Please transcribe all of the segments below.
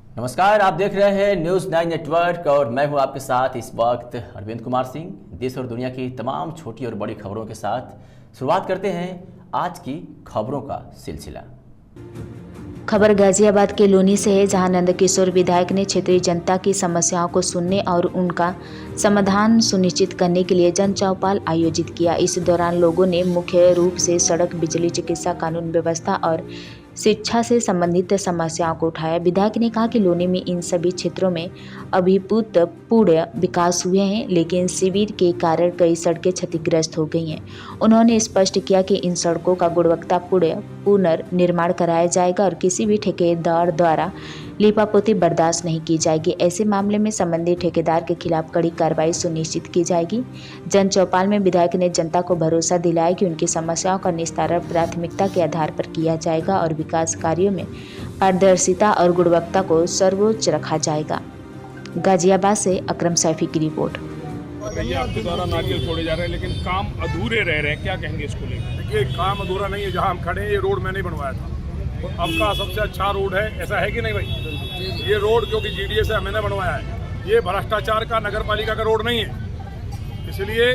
नमस्कार, आप देख रहे हैं न्यूज़ 9 नेटवर्क और मैं हूं आपके साथ इस वक्त अरविंद कुमार सिंह। देश और दुनिया की तमाम छोटी और बड़ी खबरों के साथ शुरुआत करते हैं आज की खबरों का सिलसिला। खबर गाजियाबाद के लोनी से है, जहां नंदकिशोर विधायक ने क्षेत्रीय जनता की समस्याओं को सुनने और उनका समाधान सुनिश्चित करने के लिए जन चौपाल आयोजित किया। इस दौरान लोगों ने मुख्य रूप से सड़क, बिजली, चिकित्सा, कानून व्यवस्था और शिक्षा से संबंधित समस्याओं को उठाया। विधायक ने कहा कि लोनी में इन सभी क्षेत्रों में अभूतपूर्व विकास हुए हैं, लेकिन शिविर के कारण कई सड़कें क्षतिग्रस्त हो गई हैं। उन्होंने स्पष्ट किया कि इन सड़कों का गुणवत्तापूर्ण पुनर्निर्माण कराया जाएगा और किसी भी ठेकेदार द्वारा लीपापोती बर्दाश्त नहीं की जाएगी। ऐसे मामले में संबंधित ठेकेदार के खिलाफ कड़ी कार्रवाई सुनिश्चित की जाएगी। जन चौपाल में विधायक ने जनता को भरोसा दिलाया कि उनकी समस्याओं का निस्तारण प्राथमिकता के आधार पर किया जाएगा और विकास कार्यों में पारदर्शिता और गुणवत्ता को सर्वोच्च रखा जाएगा। गाजियाबाद से अकरम सैफी की रिपोर्ट। आपके द्वारा नारियल फोड़े जा रहे हैं, लेकिन काम अधूरे रह रहे हैं, क्या कहेंगे इसको लेकर? देखिए, काम अधूरा नहीं है। जहाँ हम खड़े हैं ये रोड मैंने बनवाया था और अब का सबसे अच्छा रोड है, ऐसा है कि नहीं भाई? ये रोड जो कि जीडीए से मैंने बनवाया है, ये भ्रष्टाचार का, नगर पालिका का रोड नहीं है। इसलिए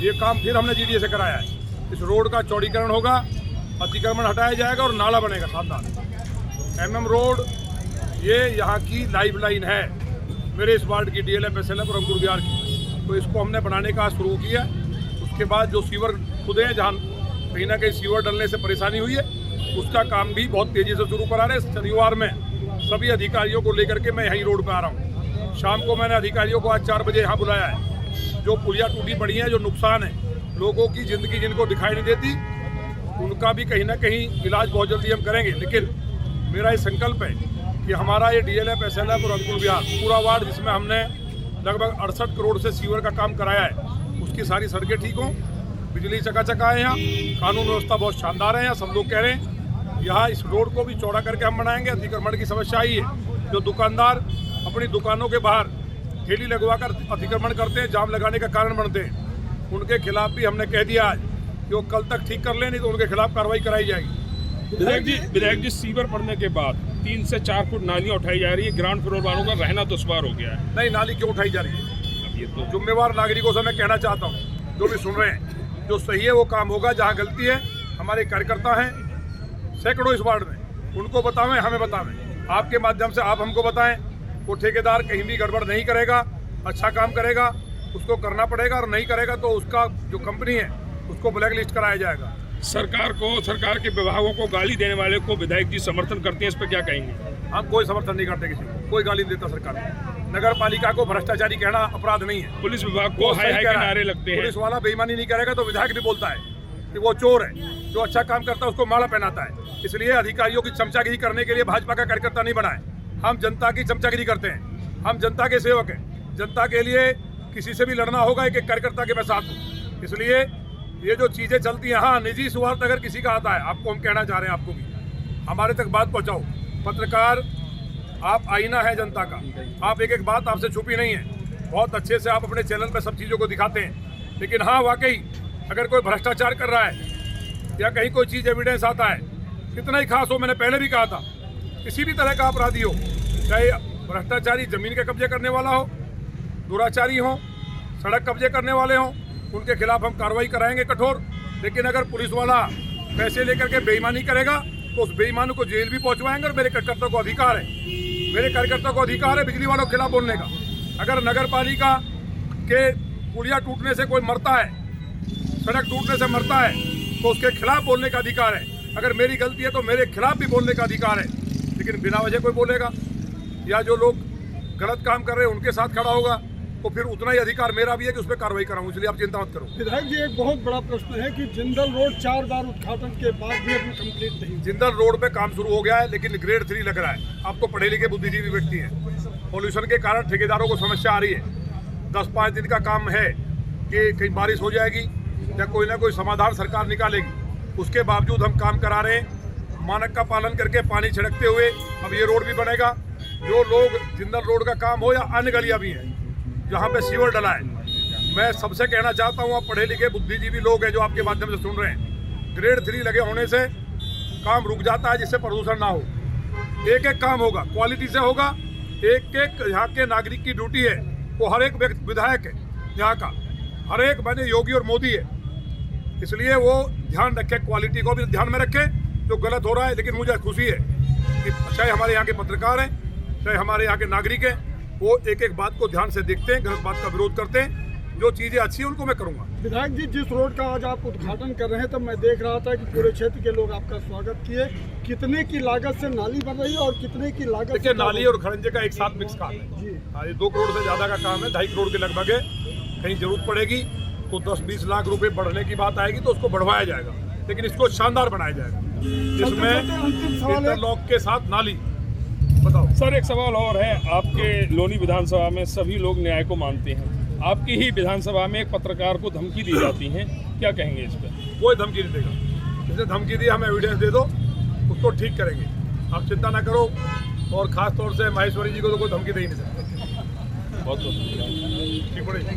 ये काम फिर हमने जीडीए से कराया है। इस रोड का चौड़ीकरण होगा, अतिक्रमण हटाया जाएगा और नाला बनेगा शानदार। एमएम रोड ये यहाँ की लाइफ लाइन है, मेरे इस वार्ड की डीएलएफ, एसएलएफ और अंकुर विहार की। तो इसको हमने बनाने का शुरू किया। उसके बाद जो सीवर खुदे हैं, जहाँ कहीं ना कहीं सीवर डलने से परेशानी हुई है, उसका काम भी बहुत तेज़ी से शुरू करा रहे हैं। शनिवार में सभी अधिकारियों को लेकर के मैं यहीं रोड पर आ रहा हूँ। शाम को मैंने अधिकारियों को आज 4 बजे यहाँ बुलाया है। जो पुलिया टूटी पड़ी हैं, जो नुकसान है, लोगों की ज़िंदगी जिनको दिखाई नहीं देती, उनका भी कहीं ना कहीं इलाज बहुत जल्दी हम करेंगे। लेकिन मेरा ये संकल्प है कि हमारा ये डीएलएफ, एसएलएफ और अंकुर विहार पूरा वार्ड, जिसमें हमने लगभग 68 करोड़ से सीवर का काम कराया है, उसकी सारी सड़कें ठीक हों, बिजली चकाचक है, यहाँ कानून व्यवस्था बहुत शानदार है। यहाँ सब लोग कह रहे हैं यहाँ इस रोड को भी चौड़ा करके हम बनाएंगे। अतिक्रमण की समस्या आई है। जो दुकानदार अपनी दुकानों के बाहर ठेली लगवाकर अतिक्रमण करते हैं, जाम लगाने का कारण बनते हैं, उनके खिलाफ भी हमने कह दिया आज कि वो कल तक ठीक कर लें, नहीं तो उनके खिलाफ कार्रवाई कराई जाएगी। विधायक जी, सीवर पड़ने के बाद 3 से 4 फुट नालियाँ उठाई जा रही है। ग्राउंड फ्लोर वालों का रहना दुश्वार हो गया है। नहीं, नाली क्यों उठाई जा रही है? अब ये तो जिम्मेवार नागरिकों से मैं कहना चाहता हूँ, जो भी सुन रहे हैं, जो सही है वो काम होगा। जहाँ गलती है, हमारे कार्यकर्ता हैं सैकड़ों इस वार्ड में, उनको बतावें, हमें बतावें। आपके माध्यम से आप हमको बताएं। वो ठेकेदार कहीं भी गड़बड़ नहीं करेगा, अच्छा काम करेगा, उसको करना पड़ेगा, और नहीं करेगा तो उसका जो कंपनी है उसको ब्लैक लिस्ट कराया जाएगा। सरकार को, सरकार के विभागों को गाली देने वाले को विधायक जी समर्थन करते हैं, इस पर क्या कहेंगे? हम कोई समर्थन नहीं करते, किसी को कोई गाली नहीं देता। सरकार नगर पालिका को भ्रष्टाचारी कहना अपराध नहीं है। पुलिस विभाग को हाय हाय के नारे लगते हैं। पुलिस वाला बेईमानी नहीं करेगा तो विधायक भी बोलता है कि वो चोर है। जो अच्छा काम करता है उसको माला पहनाता है। इसलिए अधिकारियों की चमचागिरी करने के लिए भाजपा का कार्यकर्ता नहीं बनाए। हम जनता की चमचागिरी करते हैं, हम जनता के सेवक हैं। जनता के लिए किसी से भी लड़ना होगा, एक एक कार्यकर्ता के मैं साथ हूँ। इसलिए ये जो चीज़ें चलती हैं, हाँ, निजी स्वार्थ अगर किसी का आता है, आपको हम कहना चाह रहे हैं, आपको भी हमारे तक बात पहुँचाओ। पत्रकार, आप आईना है जनता का, आप एक एक बात आपसे छुपी नहीं है। बहुत अच्छे से आप अपने चैनल पर सब चीज़ों को दिखाते हैं। लेकिन हाँ, वाकई अगर कोई भ्रष्टाचार कर रहा है या कहीं कोई चीज़ एविडेंस आता है, कितना ही खास हो, मैंने पहले भी कहा था, किसी भी तरह का अपराधी हो, चाहे भ्रष्टाचारी ज़मीन के कब्जे करने वाला हो, दुराचारी हो, सड़क कब्जे करने वाले हों, उनके खिलाफ हम कार्रवाई कराएंगे कठोर। लेकिन अगर पुलिस वाला पैसे लेकर के बेईमानी करेगा तो उस बेईमान को जेल भी पहुंचवाएंगे। और मेरे कार्यकर्ता को अधिकार है, मेरे कार्यकर्ता को अधिकार है बिजली वालों के खिलाफ बोलने का। अगर नगर पालिका के पुलिया टूटने से कोई मरता है, सड़क टूटने से मरता है, तो उसके खिलाफ बोलने का अधिकार है। अगर मेरी गलती है तो मेरे खिलाफ भी बोलने का अधिकार है। लेकिन बिना वजह कोई बोलेगा या जो लोग गलत काम कर रहे हैं उनके साथ खड़ा होगा, तो फिर उतना ही अधिकार मेरा भी है कि उस पर कार्रवाई कराऊं। इसलिए आप चिंता मत करो। विधायक जी, एक बहुत बड़ा प्रश्न है कि जिंदल रोड 4 बार उद्घाटन के बाद भी अभी कंप्लीट नहीं। जिंदल रोड पे काम शुरू हो गया है, लेकिन ग्रेड 3 लग रहा है। आप तो पढ़े लिखे बुद्धिजीवी व्यक्ति हैं। पॉल्यूशन के कारण ठेकेदारों को समस्या आ रही है। 10-5 दिन का काम है कि कहीं बारिश हो जाएगी या कोई ना कोई समाधान सरकार निकालेगी। उसके बावजूद हम काम करा रहे हैं, मानक का पालन करके, पानी छिड़कते हुए। अब ये रोड भी बनेगा। जो लोग जिंदल रोड का काम हो या अन्य गलियाँ भी हैं जहाँ पे सीवर डला है, मैं सबसे कहना चाहता हूँ, आप पढ़े लिखे बुद्धिजीवी लोग हैं जो आपके माध्यम से सुन रहे हैं, ग्रेड 3 लगे होने से काम रुक जाता है, जिससे प्रदूषण ना हो। एक एक काम होगा, क्वालिटी से होगा, एक एक यहाँ के नागरिक की ड्यूटी है, वो हर एक विधायक है यहाँ का, हर एक मैंने योगी और मोदी है, इसलिए वो ध्यान रखे, क्वालिटी को भी ध्यान में रखे जो गलत हो रहा है। लेकिन मुझे खुशी है कि चाहे हमारे यहाँ के पत्रकार हैं, चाहे हमारे यहाँ के नागरिक हैं, वो एक एक बात को ध्यान से देखते हैं, गलत बात का विरोध करते हैं। जो चीज़ें अच्छी हैं उनको मैं करूँगा। विधायक जी, जिस रोड का आज आप उद्घाटन कर रहे हैं तब मैं देख रहा था कि पूरे क्षेत्र के लोग आपका स्वागत किए। कितने की लागत से नाली बन रही है और कितने की लागत? देखिए, नाली और खड़ंजे का एक साथ मिक्स काम है। ये 2 करोड़ से ज़्यादा का काम है, 2.5 करोड़ के लगभग है। कहीं जरूरत पड़ेगी तो 10-20 लाख रुपए बढ़ने की बात आएगी तो उसको बढ़वाया जाएगा, लेकिन इसको शानदार बनाया जाएगा, जिसमें इंटरलॉक के साथ नाली। बताओ सर, एक सवाल और है। आपके लोनी विधानसभा में सभी लोग न्याय को मानते हैं, आपकी ही विधानसभा में एक पत्रकार को धमकी दी जाती है, क्या कहेंगे इस पर? कोई धमकी नहीं देगा, जिसने धमकी दी हमें एविडेंस दे दो, उसको ठीक करेंगे, आप चिंता ना करो। और खास तौर से माहेश्वरी जी को तो कोई धमकी दे ही नहीं सकता। बहुत बहुत ठीक पड़ेगी।